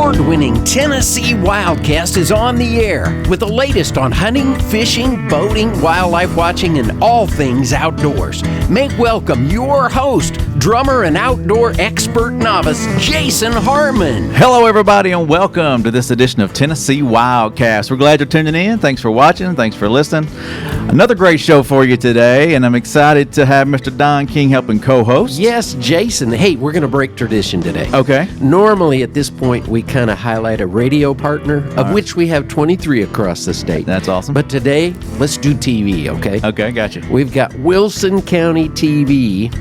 award-winning Tennessee Wildcast is on the air with the latest on hunting, fishing, boating, wildlife watching, and all things outdoors. Make welcome your host, drummer and outdoor expert novice, Jason Harmon. Hello, everybody, and welcome to this edition of Tennessee Wildcast. We're glad you're tuning in. Thanks for watching. Thanks for listening. Another great show for you today, and I'm excited to have Mr. Don King helping co-host. Yes, Jason. Hey, we're going to break tradition today. Okay. Normally, at this point, we kind of highlight a radio partner, of which we have 23 across the state. That's awesome. But today, let's do TV, okay? Okay, gotcha. We've got Wilson County TV,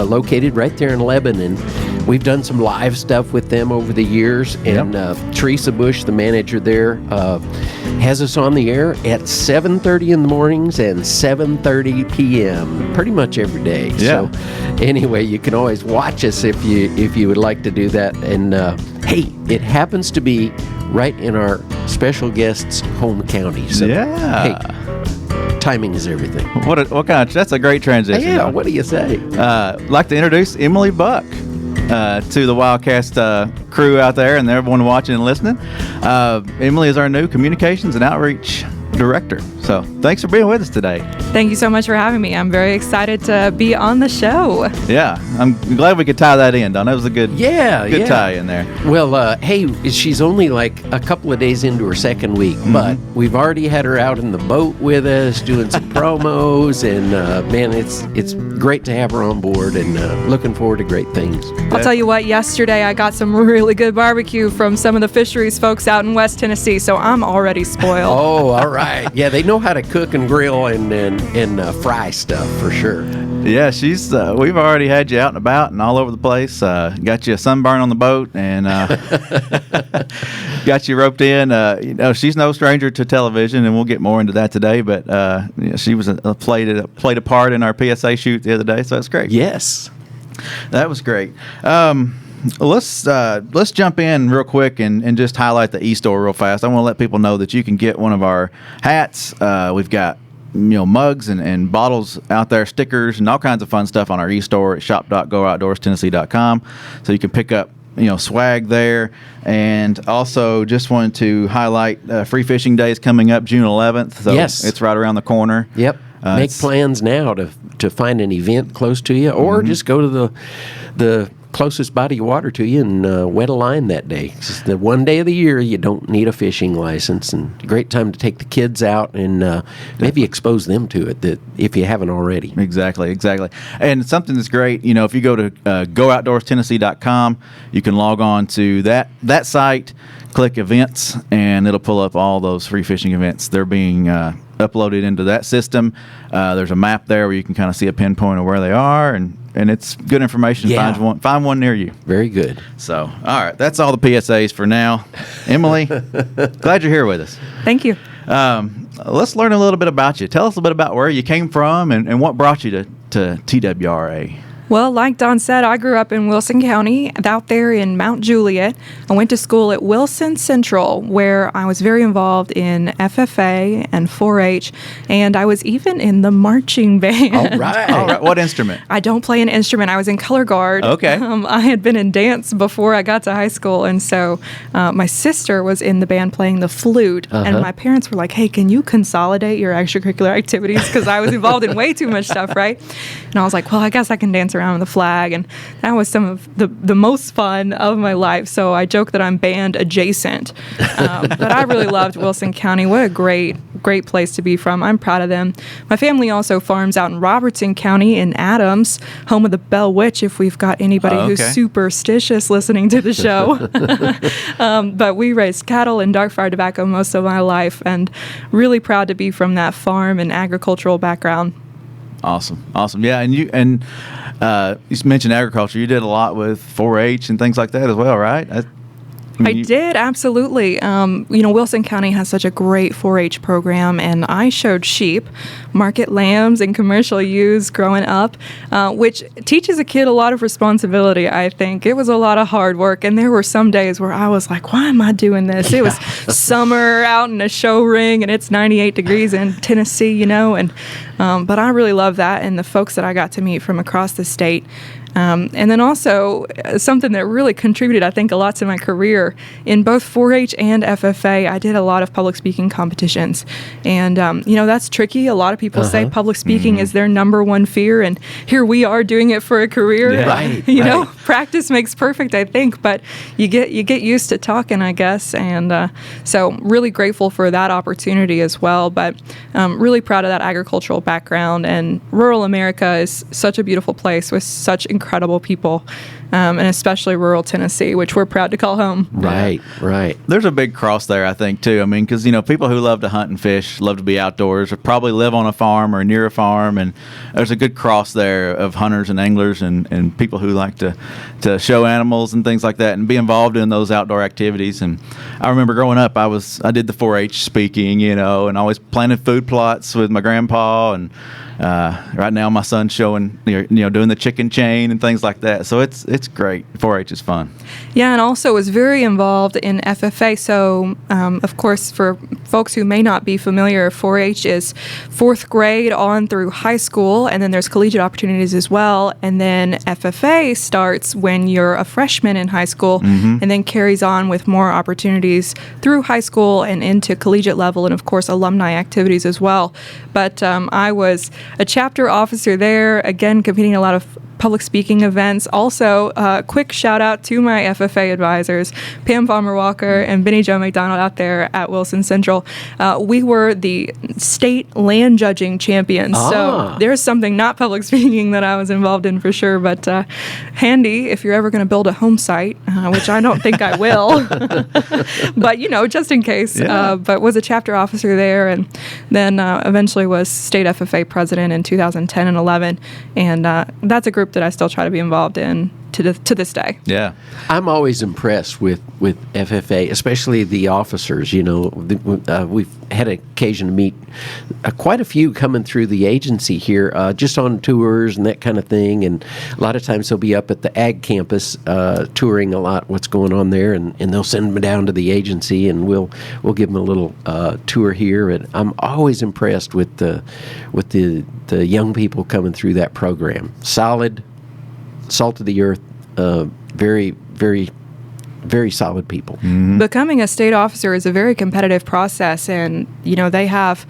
located right there in Lebanon. We've done some live stuff with them over the years, and Teresa Bush, the manager there, has us on the air at 7:30 in the mornings and 7:30 p.m. pretty much every day. Yeah. So anyway, you can always watch us if you would like to do that. And hey, it happens to be right in our special guest's home county. So hey, timing is everything. That's a great transition. Yeah, what do you say? I'd like to introduce Emily Buck to the Wildcast crew out there and everyone watching and listening. Emily is our new communications and outreach director. So thanks for being with us today. Thank you so much for having me. I'm very excited to be on the show. Yeah, I'm glad we could tie that in, Don. That was a good tie in there. Well, hey, she's only like a couple of days into her second week, but we've already had her out in the boat with us doing some promos, and man, it's great to have her on board, and looking forward to great things. I'll tell you what, yesterday I got some really good barbecue from some of the fisheries folks out in West Tennessee, so I'm already spoiled. Oh, all right. Yeah, they know how to cook and grill and fry stuff for sure. Yeah, she's. We've already had you out and about and all over the place. Got you a sunburn on the boat and got you roped in. She's no stranger to television, and we'll get more into that today. But she was played a part in our PSA shoot the other day, so that's great. Yes, that was great. Let's jump in real quick and just highlight the e-store real fast. I want to let people know that you can get one of our hats. We've got mugs and bottles out there, stickers, and all kinds of fun stuff on our e-store at shop.gooutdoorstennessee.com. So you can pick up swag there. And also just wanted to highlight Free Fishing Day is coming up June 11th. So yes, it's right around the corner. Yep. Make plans now to find an event close to you, or just go to the closest body of water to you and wet a line that day. It's the one day of the year you don't need a fishing license, and great time to take the kids out and maybe expose them to it if you haven't already. Exactly. And something that's great, if you go to gooutdoorstennessee.com, you can log on to that site, click events, and it'll pull up all those free fishing events. They're being uploaded into that system. There's a map there where you can kind of see a pinpoint of where they are, and it's good information. Yeah. Find one near you. Very good. So, all right, that's all the PSAs for now. Emily, glad you're here with us. Thank you. Let's learn a little bit about you. Tell us a bit about where you came from and what brought you to TWRA. Well, like Don said, I grew up in Wilson County, out there in Mount Juliet. I went to school at Wilson Central, where I was very involved in FFA and 4-H, and I was even in the marching band. All right. What instrument? I don't play an instrument. I was in color guard. Okay. I had been in dance before I got to high school, and so my sister was in the band playing the flute, and my parents were like, hey, can you consolidate your extracurricular activities? Because I was involved in way too much stuff, right? And I was like, well, I guess I can dance around with the flag, and that was some of the most fun of my life. So I joke that I'm band adjacent, but I really loved Wilson County. What a great place to be from. I'm proud of them. My family also farms out in Robertson County in Adams, home of the Bell Witch, if we've got anybody who's superstitious listening to the show. But we raised cattle and dark fire tobacco most of my life, and really proud to be from that farm and agricultural background. Awesome. Yeah, and you mentioned agriculture. You did a lot with 4-H and things like that as well, right? I did, absolutely. Wilson County has such a great 4-H program, and I showed sheep, market lambs, and commercial ewes growing up, which teaches a kid a lot of responsibility, I think. It was a lot of hard work, and there were some days where I was like, why am I doing this? It was summer out in a show ring, and it's 98 degrees in Tennessee, but I really love that, and the folks that I got to meet from across the state. And then also something that really contributed, I think, a lot to my career in both 4-H and FFA. I did a lot of public speaking competitions, and that's tricky. A lot of people say public speaking is their number one fear, and here we are doing it for a career. Yeah. Right, You know, practice makes perfect, I think, but you get used to talking, I guess, and so really grateful for that opportunity as well. But really proud of that agricultural background, and rural America is such a beautiful place with such incredible people, and especially rural Tennessee, which we're proud to call home. Right. There's a big cross there, I think, too. I mean, because, people who love to hunt and fish, love to be outdoors, or probably live on a farm or near a farm, and there's a good cross there of hunters and anglers and people who like to show animals and things like that and be involved in those outdoor activities. And I remember growing up, I did the 4-H speaking, and always planted food plots with my grandpa, and right now my son's showing, doing the chicken chain and things like that. So it's great. 4-H is fun. Yeah, and also was very involved in FFA. So, of course, for folks who may not be familiar, 4-H is 4th grade on through high school, and then there's collegiate opportunities as well. And then FFA starts when you're a freshman in high school, and then carries on with more opportunities through high school and into collegiate level, and of course, alumni activities as well. But I was a chapter officer there, again, competing in a lot of public speaking events. Also, quick shout out to my FFA advisors, Pam Palmer Walker and Benny Joe McDonald out there at Wilson Central. We were the state land judging champions. So there's something not public speaking that I was involved in for sure, but handy if you're ever going to build a home site, which I don't think I will, but just in case. Yeah. But was a chapter officer there, and then eventually was state FFA president in 2010 and 11, and that's a group that I still try to be involved in to this day. Yeah. I'm always impressed with FFA, especially the officers. We've had occasion to meet quite a few coming through the agency here, just on tours and that kind of thing. And a lot of times they'll be up at the ag campus touring a lot what's going on there, and they'll send them down to the agency, and we'll give them a little tour here. And I'm always impressed with the young people coming through that program. Solid, salt of the earth, very, very, very solid people. Becoming a state officer is a very competitive process, and they have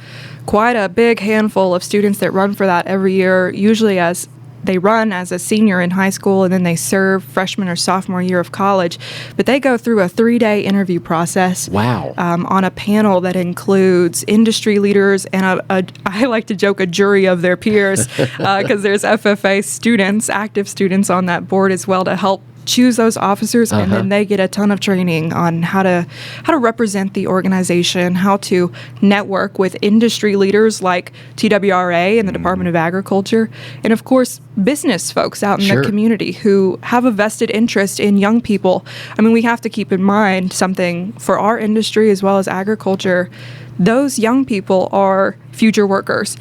quite a big handful of students that run for that every year, usually as they run as a senior in high school, and then they serve freshman or sophomore year of college. But they go through a 3-day interview process. Wow. On a panel that includes industry leaders and I like to joke, a jury of their peers, because there's FFA students, active students on that board as well to help choose those officers, and then they get a ton of training on how to represent the organization, how to network with industry leaders like TWRA and the Department of Agriculture, and of course business folks out in the community who have a vested interest in young people. I mean, we have to keep in mind something for our industry as well as agriculture. Those young people are future workers.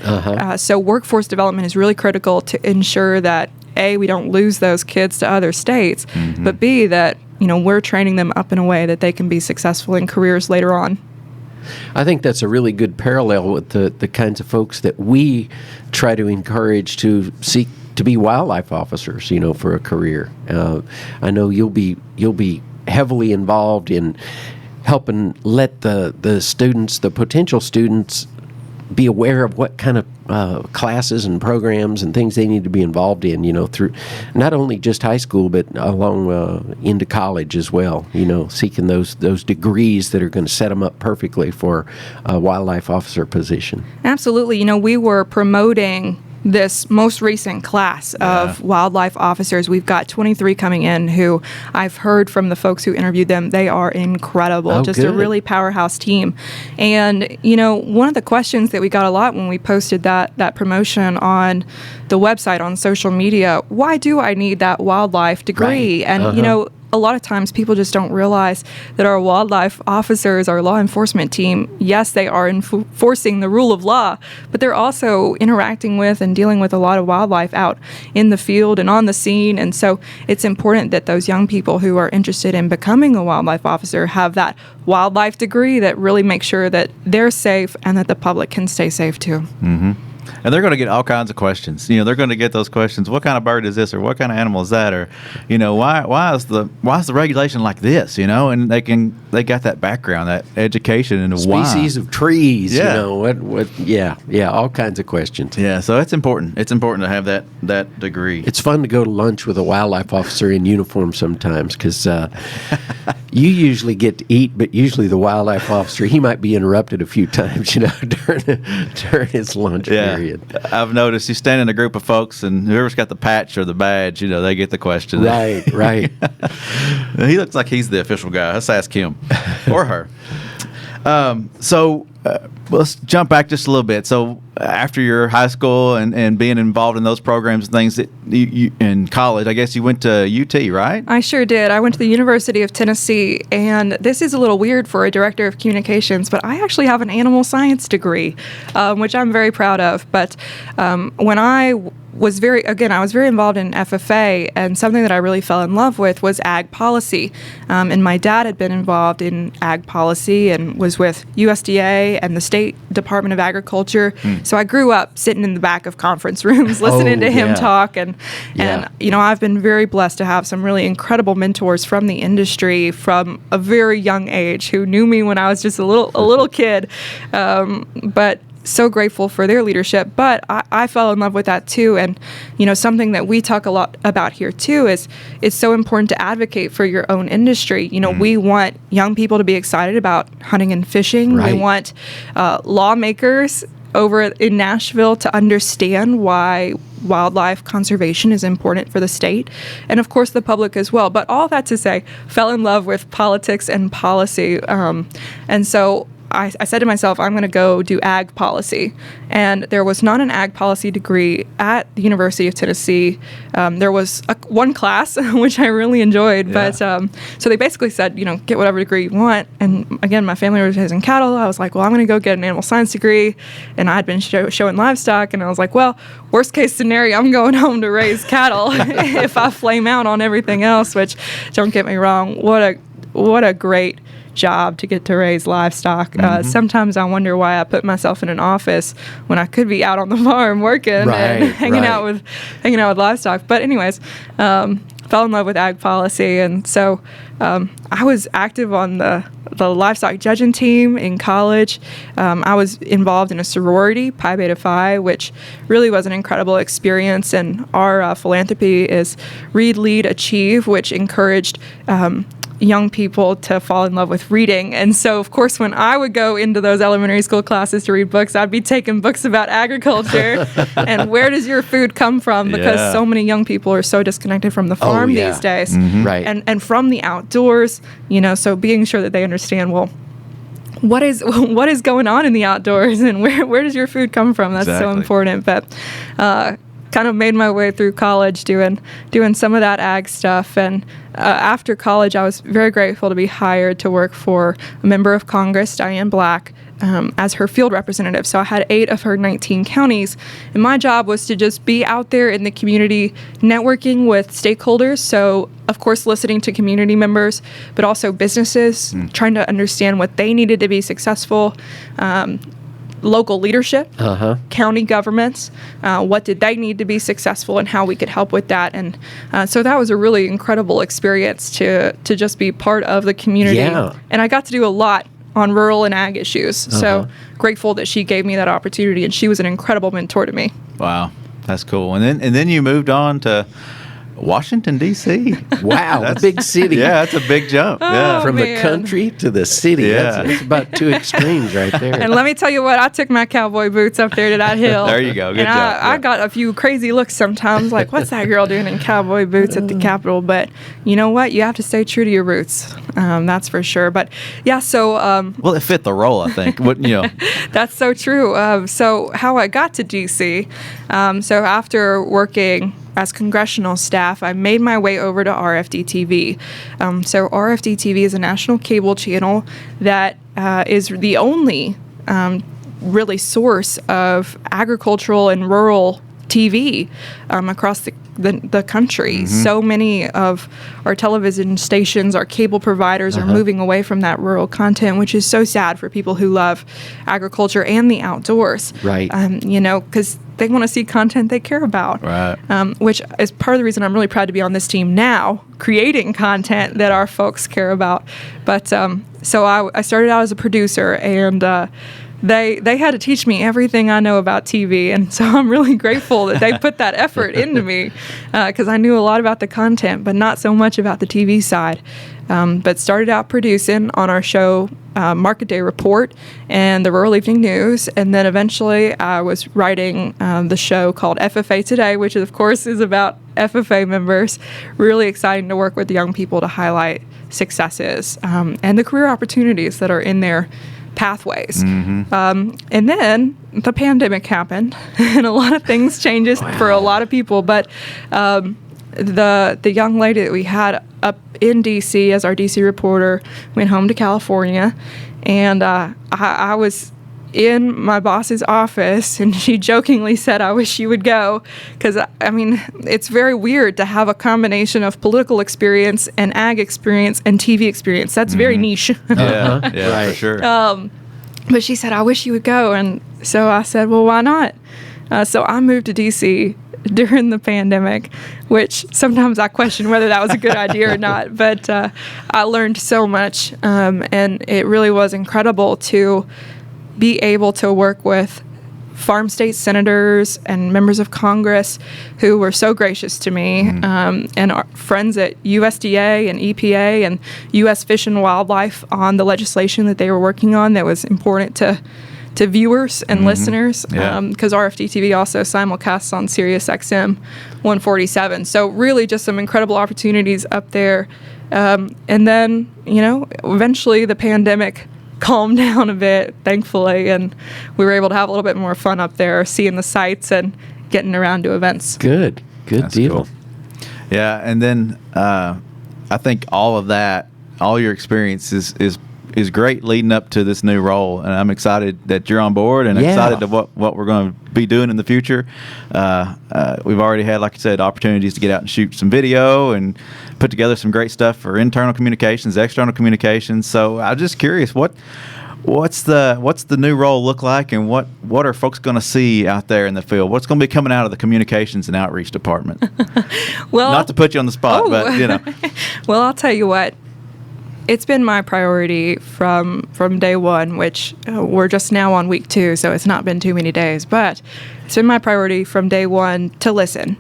So workforce development is really critical to ensure that A, we don't lose those kids to other states, but B, that we're training them up in a way that they can be successful in careers later on. I think that's a really good parallel with the kinds of folks that we try to encourage to seek to be wildlife officers, for a career. I know you'll be heavily involved in helping let the students, the potential students, be aware of what kind of classes and programs and things they need to be involved in, through not only just high school, but along into college as well, seeking those degrees that are going to set them up perfectly for a wildlife officer position. Absolutely. We were promoting this most recent class of wildlife officers. We've got 23 coming in who I've heard from the folks who interviewed them. They are incredible. Just a really powerhouse team. And, one of the questions that we got a lot when we posted that promotion on the website, on social media, why do I need that wildlife degree? Right. And, a lot of times people just don't realize that our wildlife officers, our law enforcement team, yes, they are enforcing the rule of law, but they're also interacting with and dealing with a lot of wildlife out in the field and on the scene. And so it's important that those young people who are interested in becoming a wildlife officer have that wildlife degree that really makes sure that they're safe and that the public can stay safe too. And they're going to get all kinds of questions. They're going to get those questions. What kind of bird is this, or what kind of animal is that, or why is the regulation like this? And they got that background, that education, and species why. of trees. Yeah. All kinds of questions. Yeah, so it's important. It's important to have that degree. It's fun to go to lunch with a wildlife officer in uniform sometimes because you usually get to eat, but usually the wildlife officer, he might be interrupted a few times, during his lunch period. I've noticed you stand in a group of folks, and whoever's got the patch or the badge, they get the question. Right. He looks like he's the official guy. Let's ask him or her. Let's jump back just a little bit. So after your high school and being involved in those programs and things that you in college, I guess you went to UT, right? I sure did. I went to the University of Tennessee, and this is a little weird for a director of communications, but I actually have an animal science degree, which I'm very proud of. But when I was very involved in FFA, and something that I really fell in love with was ag policy. And my dad had been involved in ag policy and was with USDA and the State Department of Agriculture. So I grew up sitting in the back of conference rooms listening to him talk. And I've been very blessed to have some really incredible mentors from the industry from a very young age who knew me when I was just a little kid. But so grateful for their leadership, but I fell in love with that too. And, something that we talk a lot about here too is it's so important to advocate for your own industry. We want young people to be excited about hunting and fishing. Right. We want lawmakers over in Nashville to understand why wildlife conservation is important for the state, and of course the public as well. But all that to say, fell in love with politics and policy, and so I said to myself, I'm going to go do ag policy. And there was not an ag policy degree at the University of Tennessee. There was one class, which I really enjoyed. But so they basically said, get whatever degree you want. And again, my family was raising cattle. I was like, well, I'm going to go get an animal science degree. And I'd been showing livestock. And I was like, well, worst case scenario, I'm going home to raise cattle if I flame out on everything else, which, don't get me wrong, what a great job to get to raise livestock. Sometimes I wonder why I put myself in an office when I could be out on the farm working and hanging out with livestock. But anyways, fell in love with ag policy, and so I was active on the livestock judging team in college. I was involved in a sorority, Pi Beta Phi, which really was an incredible experience. And our philanthropy is Read, Lead, Achieve, which encouraged young people to fall in love with reading. And so, of course, when I would go into those elementary school classes to read books, I'd be taking books about agriculture and where does your food come from, because so many young people are so disconnected from the farm these days. Right. And from the outdoors, so being sure that they understand, well, what is going on in the outdoors, and where does your food come from? That's so important. But kind of made my way through college doing some of that ag stuff. And after college, I was very grateful to be hired to work for a member of Congress, Diane Black, as her field representative. So I had 8 of her 19 counties, and my job was to just be out there in the community networking with stakeholders. So, of course, listening to community members, but also businesses, trying to understand what they needed to be successful. Local leadership, county governments, what did they need to be successful, and how we could help with that. And so that was a really incredible experience to just be part of the community. Yeah. And I got to do a lot on rural and ag issues. So grateful that she gave me that opportunity, and she was an incredible mentor to me. Wow, that's cool. And then you moved on to Washington, D.C. Wow, a big city. Yeah, that's a big jump. From the country to the city. Yeah. That's about 2 extremes right there. And let me tell you what, I took my cowboy boots up there to that hill. There you go. Good and job. I got a few crazy looks sometimes, like, what's that girl doing in cowboy boots at the Capitol? But you know what? You have to stay true to your roots. That's for sure. But yeah, so... well, it fit the role, I think. That's so true. So how I got to D.C., so after working as congressional staff, I made my way over to RFD-TV. So RFD-TV is a national cable channel that is the only really source of agricultural and rural TV across the country. So many of our television stations, our cable providers are moving away from that rural content, which is so sad for people who love agriculture and the outdoors. Right. Because they want to see content they care about. Right. Which is part of the reason I'm really proud to be on this team now, creating content that our folks care about. But so I started out as a producer, and they had to teach me everything I know about TV, and so I'm really grateful that they put that effort into me, because I knew a lot about the content, but not so much about the TV side. But started out producing on our show, Market Day Report and the Rural Evening News, and then eventually I was writing the show called FFA Today, which of course is about FFA members. Really exciting to work with young people to highlight successes and the career opportunities that are in their pathways. And then the pandemic happened, and a lot of things changes for a lot of people. But the young lady that we had up in D.C. as our D.C. reporter went home to California, and I was in my boss's office, and she jokingly said, "I wish you would go," because I mean, it's very weird to have a combination of political experience and ag experience and TV experience. That's very niche. Yeah, Right. for sure. But she said, "I wish you would go," and so I said, "Well, why not?" So I moved to D.C. during the pandemic, which sometimes I question whether that was a good idea or not. But I learned so much, and it really was incredible to be able to work with farm state senators and members of Congress who were so gracious to me, and our friends at USDA and EPA and U.S. Fish and Wildlife on the legislation that they were working on that was important to viewers and listeners, because RFD-TV also simulcasts on Sirius XM 147. So really just some incredible opportunities up there. And then, eventually the pandemic calmed down a bit, thankfully, and we were able to have a little bit more fun up there, seeing the sights and getting around to events. Good That's deal. cool. Yeah, and then I think all of that, all your experience is great leading up to this new role, and I'm excited that you're on board, and excited to what we're going to be doing in the future. We've already had, like you said, opportunities to get out and shoot some video and put together some great stuff for internal communications, external communications. So I'm just curious, what's the new role look like, and what are folks going to see out there in the field? What's going to be coming out of the communications and outreach department? Well, not to put you on the spot, but Well, I'll tell you what. It's been my priority from day one, which we're just now on week 2, so it's not been too many days. But it's been my priority from day one to listen.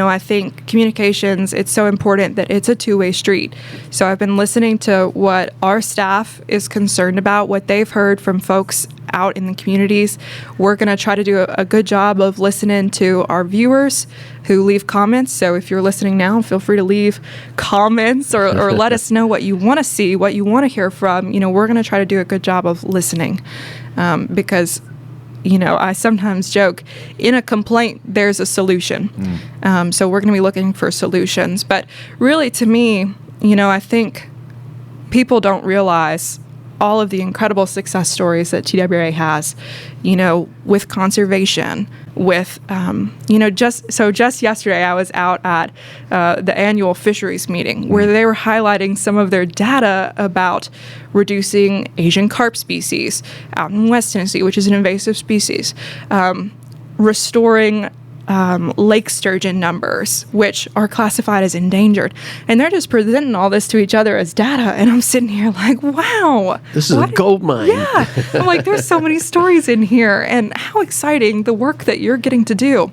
I think communications, it's so important that it's a two-way street. So I've been listening to what our staff is concerned about, what they've heard from folks out in the communities. We're going to try to do a good job of listening to our viewers who leave comments. So if you're listening now, feel free to leave comments or let us know what you want to see, what you want to hear from. We're going to try to do a good job of listening, because I sometimes joke, in a complaint, there's a solution. So we're going to be looking for solutions. But really, to me, I think people don't realize all of the incredible success stories that TWRA has, with conservation, with, just yesterday I was out at the annual fisheries meeting where they were highlighting some of their data about reducing Asian carp species out in West Tennessee, which is an invasive species, restoring lake sturgeon numbers, which are classified as endangered. And they're just presenting all this to each other as data. And I'm sitting here like, wow. This is a gold mine. Yeah. I'm like, there's so many stories in here. And how exciting the work that you're getting to do.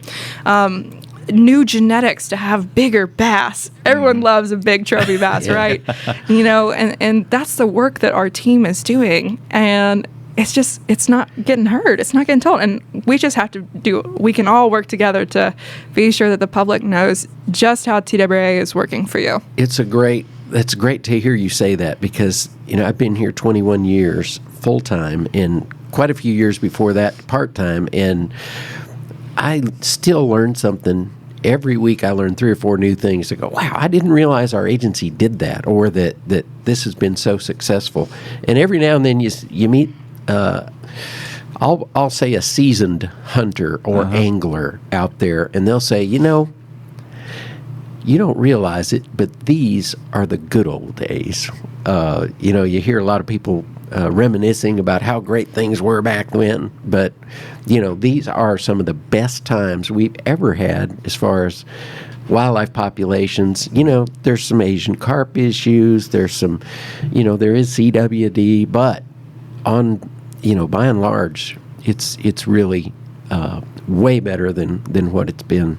New genetics to have bigger bass. Everyone loves a big trophy bass, right? And that's the work that our team is doing. And it's not getting heard. It's not getting told. And we just have to we can all work together to be sure that the public knows just how TWRA is working for you. That's great to hear you say that, because, I've been here 21 years full-time, and quite a few years before that part-time, and I still learn something. Every week I learn 3 or 4 new things to go, wow, I didn't realize our agency did that, or that this has been so successful. And every now and then you meet I'll say a seasoned hunter or angler out there, and they'll say, you don't realize it, but these are the good old days. You hear a lot of people reminiscing about how great things were back then, but these are some of the best times we've ever had as far as wildlife populations. There's some Asian carp issues, there's some, there is CWD, but on, by and large, it's really way better than what it's been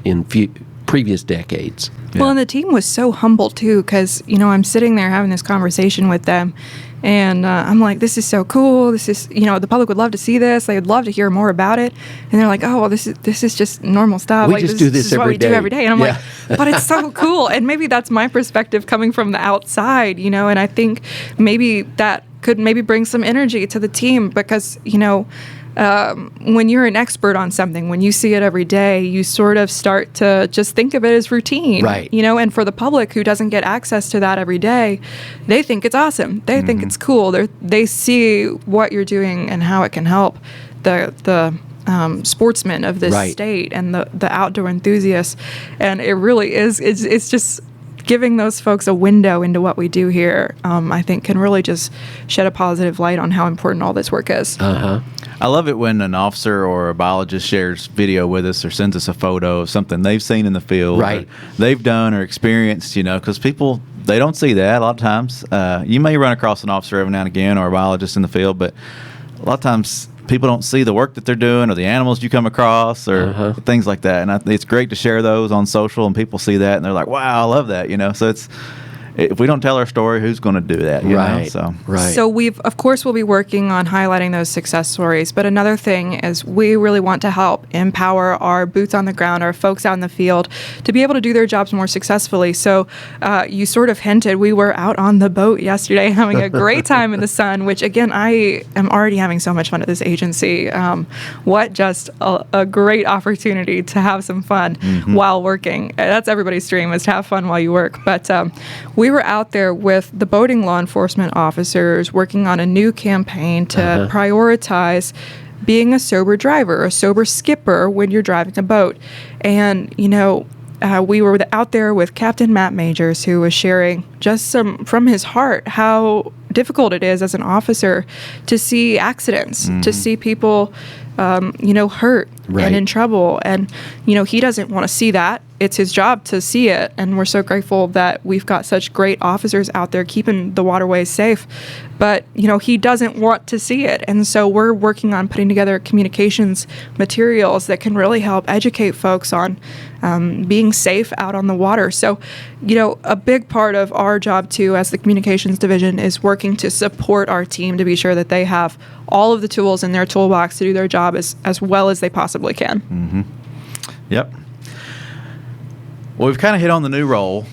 in previous decades. Well, and the team was so humble too, because I'm sitting there having this conversation with them, and I'm like, this is so cool. This is, the public would love to see this. They would love to hear more about it. And they're like, oh, well, this is just normal stuff. We just do this is what we every day. do every day. And I'm like, but it's so cool. And maybe that's my perspective coming from the outside, and I think maybe that could maybe bring some energy to the team, because, when you're an expert on something, when you see it every day, you sort of start to just think of it as routine, right? And for the public who doesn't get access to that every day, they think it's awesome. They think it's cool. They see what you're doing and how it can help the sportsmen of this state and the outdoor enthusiasts. And it really is. It's just giving those folks a window into what we do here. I think can really just shed a positive light on how important all this work is. I love it when an officer or a biologist shares video with us or sends us a photo of something they've seen in the field, right? Or they've done or experienced, because people, they don't see that a lot of times. You may run across an officer every now and again or a biologist in the field, but a lot of times people don't see the work that they're doing or the animals you come across or things like that. And it's great to share those on social, and people see that and they're like, wow, I love that, So if we don't tell our story, who's going to do that? You know? So we'll be working on highlighting those success stories. But another thing is we really want to help empower our boots on the ground, our folks out in the field, to be able to do their jobs more successfully. So you sort of hinted, we were out on the boat yesterday having a great time in the sun, which again, I am already having so much fun at this agency. What just a great opportunity to have some fun while working. That's everybody's dream, is to have fun while you work. But we were out there with the boating law enforcement officers working on a new campaign to prioritize being a sober driver, a sober skipper when you're driving a boat. And, we were out there with Captain Matt Majors, who was sharing just some from his heart how difficult it is as an officer to see accidents, to see people, hurt and in trouble. And, he doesn't want to see that. It's his job to see it. And we're so grateful that we've got such great officers out there keeping the waterways safe. But, he doesn't want to see it. And so we're working on putting together communications materials that can really help educate folks on being safe out on the water. So, a big part of our job, too, as the communications division, is working to support our team to be sure that they have all of the tools in their toolbox to do their job as well as they possibly can. Yep. Well, we've kind of hit on the new role.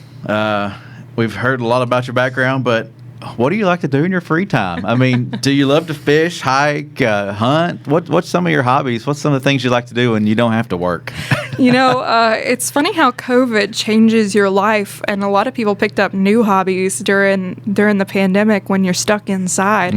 We've heard a lot about your background, but what do you like to do in your free time? I mean, do you love to fish, hike, hunt? What's some of your hobbies? What's some of the things you like to do when you don't have to work? It's funny how COVID changes your life, and a lot of people picked up new hobbies during the pandemic when you're stuck inside.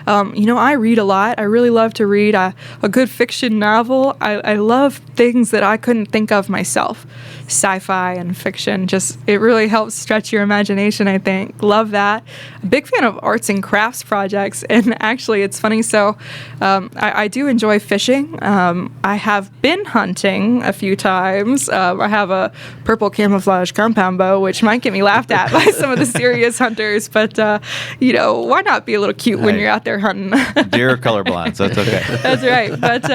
I read a lot. I really love to read a good fiction novel. I love things that I couldn't think of myself. Sci-fi and fiction, it really helps stretch your imagination, I think. Love that. A big fan of arts and crafts projects, and actually it's funny, so I do enjoy fishing. I have been hunting a few times. I have a purple camouflage compound bow, which might get me laughed at by some of the serious hunters, but why not be a little cute when you're out there hunting? Deer are colorblind, so that's okay. That's right. But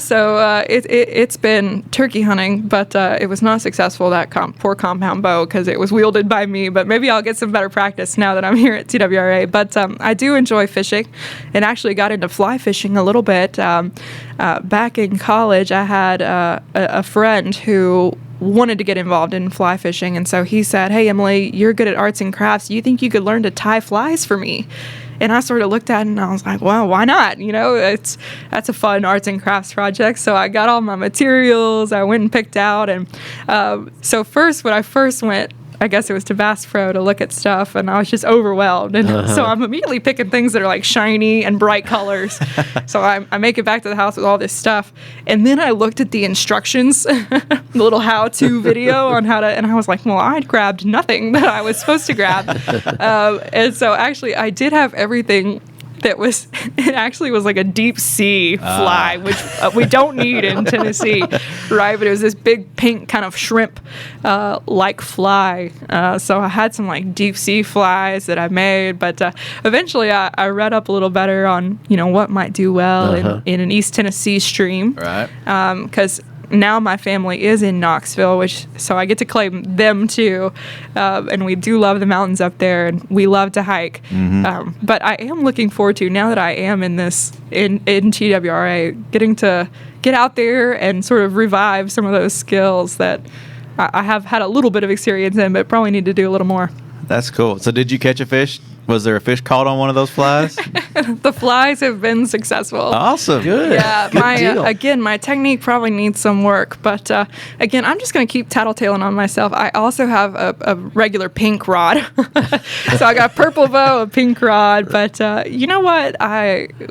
so it's been turkey hunting, but it was not successful, that poor compound bow, because it was wielded by me. But maybe I'll get some better practice now that I'm here at TWRA. But I do enjoy fishing, and actually got into fly fishing a little bit. Back in college, I had a friend who wanted to get involved in fly fishing, and so he said, "Hey, Emily, you're good at arts and crafts. Do you think you could learn to tie flies for me?" And I sort of looked at it and I was like, well, why not? That's a fun arts and crafts project. So I got all my materials. I went and picked out. And so when I first went, I guess it was to Bass Pro to look at stuff, and I was just overwhelmed. And so I'm immediately picking things that are like shiny and bright colors. So I make it back to the house with all this stuff. And then I looked at the instructions, the little how-to video on how to, and I was like, well, I grabbed nothing that I was supposed to grab. And so actually I did have everything that was, it actually was like a deep sea fly, which we don't need in Tennessee, right? But it was this big pink kind of shrimp like fly. So I had some like deep sea flies that I made, but eventually I read up a little better on, what might do well in an East Tennessee stream. Right. Because now my family is in Knoxville, so I get to claim them too. And we do love the mountains up there, and we love to hike. But I am looking forward to, now that I am in TWRA, getting to get out there and sort of revive some of those skills that I have had a little bit of experience in, but probably need to do a little more. That's cool. So did you catch a fish? Was there a fish caught on one of those flies? The flies have been successful. Awesome. Good. Yeah, Good deal. My technique probably needs some work, but again, I'm just going to keep tattletaling on myself. I also have a regular pink rod. So I got purple bow, a pink rod, but you know what?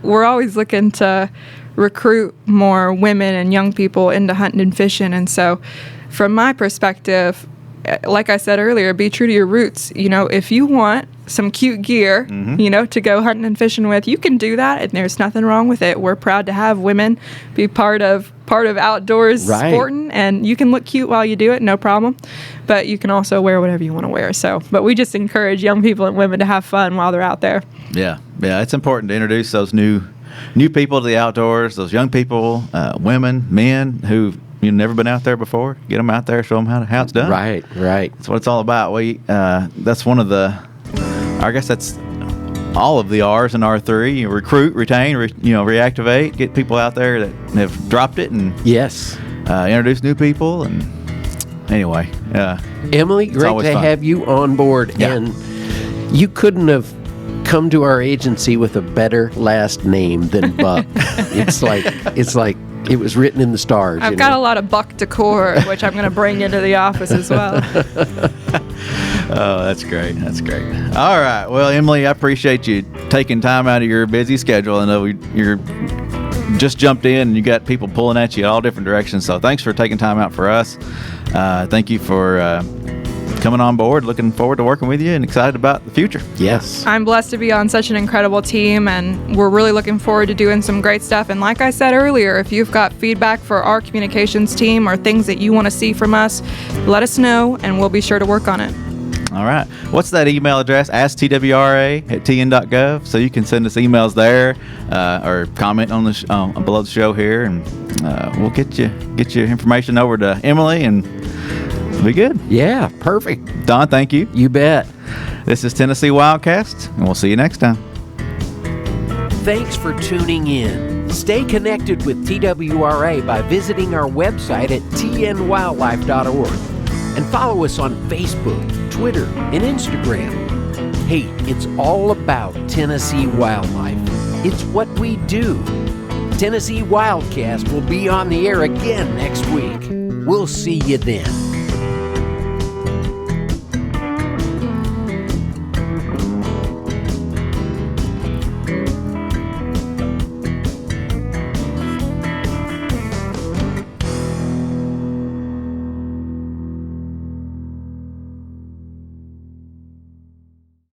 We're always looking to recruit more women and young people into hunting and fishing, and so from my perspective, like I said earlier, be true to your roots. If you want some cute gear, to go hunting and fishing with, you can do that, and there's nothing wrong with it. We're proud to have women be part of outdoors sporting, and you can look cute while you do it, no problem. But you can also wear whatever you want to wear. But we just encourage young people and women to have fun while they're out there. Yeah, it's important to introduce those new people to the outdoors, those young people, women, men who never been out there before. Get them out there, show them how it's done. Right. That's what it's all about. That's one of the, I guess that's all of the R's in R3. You recruit, retain, reactivate, get people out there that have dropped it, and Yes. Introduce new people. And anyway, Emily, great always to fun. have you on board. Yeah. And you couldn't have come to our agency with a better last name than Buck. It's like it was written in the stars. I've got a lot of buck decor, which I'm going to bring into the office as well. Oh, that's great. All right. Well, Emily, I appreciate you taking time out of your busy schedule. I know you're just jumped in and you got people pulling at you all different directions. So thanks for taking time out for us. Thank you for coming on board. Looking forward to working with you and excited about the future. Yes. I'm blessed to be on such an incredible team, and we're really looking forward to doing some great stuff. And like I said earlier, if you've got feedback for our communications team or things that you want to see from us, let us know, and we'll be sure to work on it. All right. What's that email address? asktwra@tn.gov. So you can send us emails there or comment on below the show here, and we'll get your information over to Emily, and it'll be good. Yeah, perfect. Don, thank you. You bet. This is Tennessee Wildcast, and we'll see you next time. Thanks for tuning in. Stay connected with TWRA by visiting our website at tnwildlife.org and follow us on Facebook, Twitter, and Instagram. Hey, it's all about Tennessee wildlife. It's what we do. Tennessee Wildcast will be on the air again next week. We'll see you then.